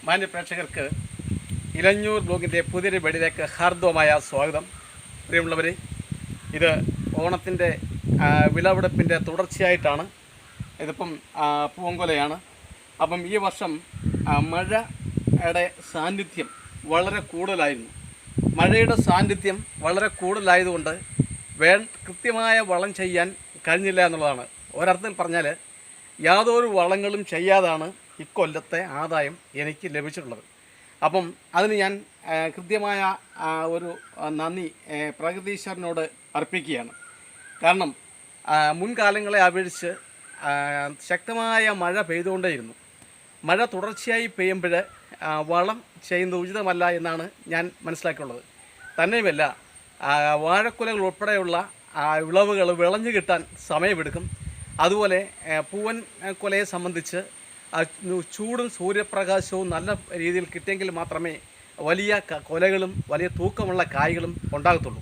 മാന്യ പ്രേക്ഷകർക്ക് ഇലഞ്ഞൂർ ബ്ലോഗിൻ്റെ പുതിയൊരു വീഡിയോയിലേക്ക് ഹാർദവമായ സ്വാഗതം. പ്രിയമുള്ളവരെ, ഇത് ഓണത്തിൻ്റെ വിളവെടുപ്പിൻ്റെ തുടർച്ചയായിട്ടാണ്. ഇതിപ്പം പൂങ്കൊലയാണ്. അപ്പം ഈ വർഷം മഴയുടെ സാന്നിധ്യം വളരെ കൂടുതലായിരുന്നു. മഴയുടെ സാന്നിധ്യം വളരെ കൂടുതലായതുകൊണ്ട് കൃത്യമായ വളം ചെയ്യാൻ കഴിഞ്ഞില്ല എന്നുള്ളതാണ്. ഒരർത്ഥത്തിൽ പറഞ്ഞാൽ യാതൊരു വളങ്ങളും ചെയ്യാതാണ് ഇക്കൊല്ലത്തെ ആദായം എനിക്ക് ലഭിച്ചിട്ടുള്ളത്. അപ്പം അതിന് ഞാൻ കൃത്യമായ ഒരു നന്ദി പ്രകൃതീശ്വരനോട് അർപ്പിക്കുകയാണ്. കാരണം മുൻകാലങ്ങളെ അപേക്ഷിച്ച് ശക്തമായ മഴ പെയ്തുകൊണ്ടേയിരുന്നു. മഴ തുടർച്ചയായി പെയ്യുമ്പോൾ വളം ചെയ്യുന്നത് ഉചിതമല്ല എന്നാണ് ഞാൻ മനസ്സിലാക്കിയുള്ളത്. തന്നെയുമല്ല, വാഴക്കുലകൾ ഉൾപ്പെടെയുള്ള വിളവുകൾ വിളഞ്ഞു കിട്ടാൻ സമയമെടുക്കും. അതുപോലെ പൂവൻ കൊലയെ സംബന്ധിച്ച് ചൂടും സൂര്യപ്രകാശവും നല്ല രീതിയിൽ കിട്ടിയെങ്കിൽ മാത്രമേ വലിയ കൊലകളും വലിയ തൂക്കമുള്ള കായ്കളും ഉണ്ടാകത്തുള്ളൂ.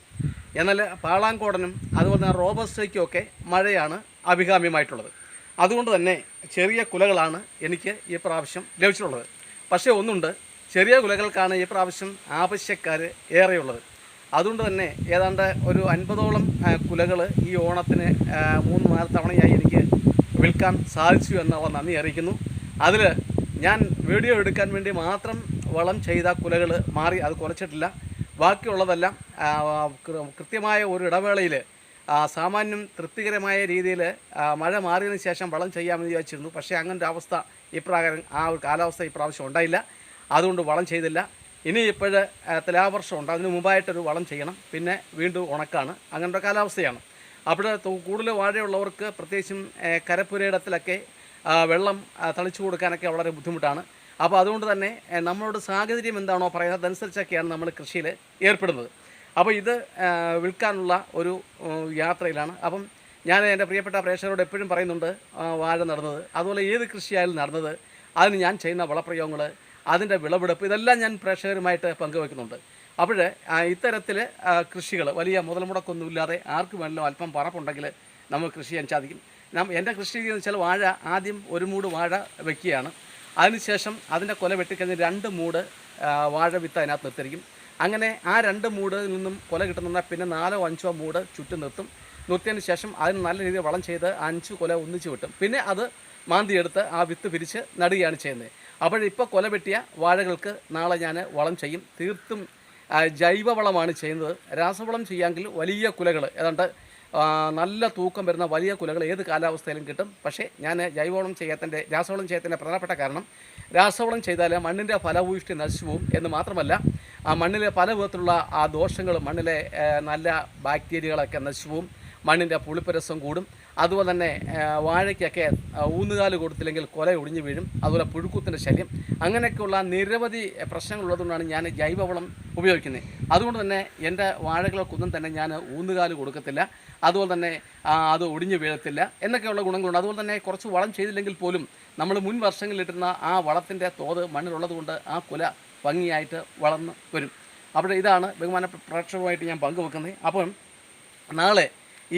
എന്നാൽ പാളാങ്കോടനും അതുപോലെ തന്നെ റോബസ്റ്റയ്ക്കുമൊക്കെ മഴയാണ് അഭികാമ്യമായിട്ടുള്ളത്. അതുകൊണ്ട് തന്നെ ചെറിയ കുലകളാണ് എനിക്ക് ഈ പ്രാവശ്യം ലഭിച്ചിട്ടുള്ളത്. പക്ഷേ ഒന്നുണ്ട്, ചെറിയ കുലകൾക്കാണ് ഈ പ്രാവശ്യം ആവശ്യക്കാർ ഏറെയുള്ളത്. അതുകൊണ്ട് തന്നെ ഏതാണ്ട് ഒരു 50ഓളം കുലകൾ ഈ ഓണത്തിന് 3-4 തവണയായി എനിക്ക് വിൽക്കാൻ സാധിച്ചു എന്നുള്ള നന്ദി അറിയിക്കുന്നു. അതിൽ ഞാൻ വീഡിയോ എടുക്കാൻ വേണ്ടി മാത്രം വളം ചെയ്ത കുലകൾ മാറി അത് കുറച്ചിട്ടില്ല. ബാക്കിയുള്ളതെല്ലാം കൃത്യമായ ഒരു ഇടവേളയിൽ സാമാന്യം തൃപ്തികരമായ രീതിയിൽ മഴ മാറിയതിന് ശേഷം വളം ചെയ്യാമെന്ന് വിചാരിച്ചിരുന്നു. പക്ഷേ അങ്ങനൊരു അവസ്ഥ ഇപ്രകാരം ഒരു കാലാവസ്ഥ ഇപ്രാവശ്യം ഉണ്ടായില്ല. അതുകൊണ്ട് വളം ചെയ്തില്ല. ഇനി ഇപ്പോഴ് തുലാവർഷമുണ്ട്, അതിന് മുമ്പായിട്ടൊരു വളം ചെയ്യണം. പിന്നെ വീണ്ടും ഉണക്കാണ്, അങ്ങനത്തെ കാലാവസ്ഥയാണ്. അവിടെ കൂടുതൽ വാഴയുള്ളവർക്ക് പ്രത്യേകിച്ചും കരപ്പുരയിടത്തിലൊക്കെ വെള്ളം തളിച്ചു കൊടുക്കാനൊക്കെ വളരെ ബുദ്ധിമുട്ടാണ്. അപ്പോൾ അതുകൊണ്ട് തന്നെ നമ്മളോട് സാഹചര്യം എന്താണോ പറയുന്നത് അതനുസരിച്ചൊക്കെയാണ് നമ്മൾ കൃഷിയിൽ ഏർപ്പെടുന്നത്. അപ്പോൾ ഇത് വിൽക്കാനുള്ള ഒരു യാത്രയിലാണ്. അപ്പം ഞാൻ എൻ്റെ പ്രിയപ്പെട്ട പ്രേക്ഷകരോട് എപ്പോഴും പറയുന്നുണ്ട്, വാഴ നടുന്നത് അതുപോലെ ഏത് കൃഷിയായാലും നടുന്നത് അതിന് ഞാൻ ചെയ്യുന്ന വളപ്രയോഗങ്ങൾ, അതിൻ്റെ വിളവെടുപ്പ്, ഇതെല്ലാം ഞാൻ പ്രേക്ഷകരുമായിട്ട് പങ്കുവയ്ക്കുന്നുണ്ട്. അപ്പോൾ ഇത്തരത്തിൽ കൃഷികൾ വലിയ മുതൽ മുടക്കൊന്നുമില്ലാതെ ആർക്ക് വേണമെങ്കിലും അല്പം പറപ്പുണ്ടെങ്കിൽ നമുക്ക് കൃഷി ചെയ്യാൻ സാധിക്കും. എൻ്റെ കൃഷി എന്ന് വെച്ചാൽ വാഴ ആദ്യം ഒരു മൂട് വാഴ വയ്ക്കുകയാണ്. അതിനുശേഷം അതിൻ്റെ കൊല വെട്ടിക്കഴിഞ്ഞ് 2 മൂട് വാഴ വിത്ത് അതിനകത്ത് നിർത്തിയിരിക്കും. അങ്ങനെ ആ 2 മൂടിൽ നിന്നും കൊല കിട്ടുന്നുണ്ടെങ്കിൽ പിന്നെ 4-5 മൂട് ചുറ്റും നിർത്തിയതിന് ശേഷം അതിന് നല്ല രീതിയിൽ വളം ചെയ്ത് 5 കൊല ഒന്നിച്ച് വിട്ടും പിന്നെ അത് മാന്തിയെടുത്ത് ആ വിത്ത് പിരിച്ച് നടുകയാണ് ചെയ്യുന്നത്. അപ്പോഴിപ്പോൾ കൊല വെട്ടിയ വാഴകൾക്ക് നാളെ ഞാൻ വളം ചെയ്യും. തീർത്തും ജൈവവളമാണ് ചെയ്യുന്നത്. രാസവളം ചെയ്യാമെങ്കിൽ വലിയ കുലകൾ ഏതാണ്ട് നല്ല തൂക്കം വരുന്ന വലിയ കുലകൾ ഏത് കാലാവസ്ഥയിലും കിട്ടും. പക്ഷേ ഞാൻ രാസവളം ചെയ്യാത്തതിൻ്റെ പ്രധാനപ്പെട്ട കാരണം രാസവളം ചെയ്താൽ മണ്ണിൻ്റെ ഫലഭൂയിഷ്ടി നശിച്ചു പോകും എന്ന് മാത്രമല്ല, ആ മണ്ണിലെ പല വിധത്തിലുള്ള ആ ദോഷങ്ങൾ, മണ്ണിലെ നല്ല ബാക്ടീരിയകളൊക്കെ നശിച്ചു പോകും, മണ്ണിൻ്റെ പുളിപ്പരസം കൂടും. അതുപോലെ തന്നെ വാഴയ്ക്കൊക്കെ ഊന്നുകാല് കൊടുത്തില്ലെങ്കിൽ കൊല ഒടിഞ്ഞു വീഴും. അതുപോലെ പുഴുക്കുത്തിൻ്റെ ശല്യം, അങ്ങനെയൊക്കെയുള്ള നിരവധി പ്രശ്നങ്ങളുള്ളതുകൊണ്ടാണ് ഞാൻ ജൈവവളം ഉപയോഗിക്കുന്നത്. അതുകൊണ്ട് തന്നെ എൻ്റെ വാഴകൾക്കൊന്നും തന്നെ ഞാൻ ഊന്നുകാല് കൊടുക്കത്തില്ല. അതുപോലെ തന്നെ അത് ഒടിഞ്ഞു വീഴത്തില്ല എന്നൊക്കെയുള്ള ഗുണങ്ങളുണ്ട്. അതുപോലെ തന്നെ കുറച്ച് വളം ചെയ്തില്ലെങ്കിൽ പോലും നമ്മൾ മുൻ വർഷങ്ങളിലിട്ടിരുന്ന ആ വളത്തിൻ്റെ തോത് മണ്ണിലുള്ളതുകൊണ്ട് ആ കുല ഭംഗിയായിട്ട് വളർന്ന് വരും. അവിടെ ഇതാണ് ബഹുമാന പ്രേക്ഷകരുമായിട്ട് ഞാൻ പങ്കുവെക്കുന്നത്. അപ്പം നാളെ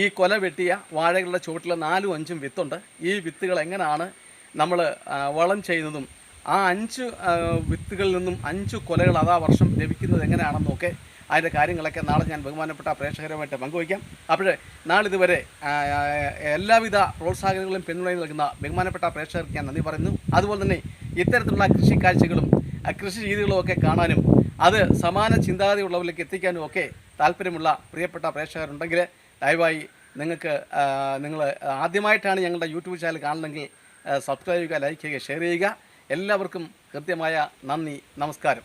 ഈ കൊല വെട്ടിയ വാഴകളുടെ ചുവട്ടിൽ 4-5 വിത്തുണ്ട്. ഈ വിത്തുകൾ എങ്ങനെയാണ് നമ്മൾ വളം ചെയ്യുന്നതും ആ 5 വിത്തുകളിൽ നിന്നും 5 കൊലകൾ അതാ വർഷം ലഭിക്കുന്നത് എങ്ങനെയാണെന്നൊക്കെ അതിൻ്റെ കാര്യങ്ങളൊക്കെ നാളെ ഞാൻ ബഹുമാനപ്പെട്ട പ്രേക്ഷകരുമായിട്ട് പങ്കുവയ്ക്കാം. അപ്പോൾ നാളിതുവരെ എല്ലാവിധ പ്രോത്സാഹനങ്ങളും പിന്തുണയും നൽകുന്ന ബഹുമാനപ്പെട്ട പ്രേക്ഷകർക്ക് ഞാൻ നന്ദി പറയുന്നു. അതുപോലെ തന്നെ ഇത്തരത്തിലുള്ള കൃഷി കാഴ്ചകളും കൃഷി രീതികളും ഒക്കെ കാണാനും അത് സമാന ചിന്താഗതിയുള്ളവരിലേക്ക് എത്തിക്കാനും ഒക്കെ താല്പര്യമുള്ള പ്രിയപ്പെട്ട പ്രേക്ഷകരുണ്ടെങ്കിൽ ദയവായി നിങ്ങൾ ആദ്യമായിട്ടാണ് ഞങ്ങളുടെ യൂട്യൂബ് ചാനൽ കാണണമെങ്കിൽ സബ്സ്ക്രൈബ് ചെയ്യുക, ലൈക്ക് ചെയ്യുക, ഷെയർ ചെയ്യുക. എല്ലാവർക്കും കൃത്യമായ നന്ദി, നമസ്കാരം.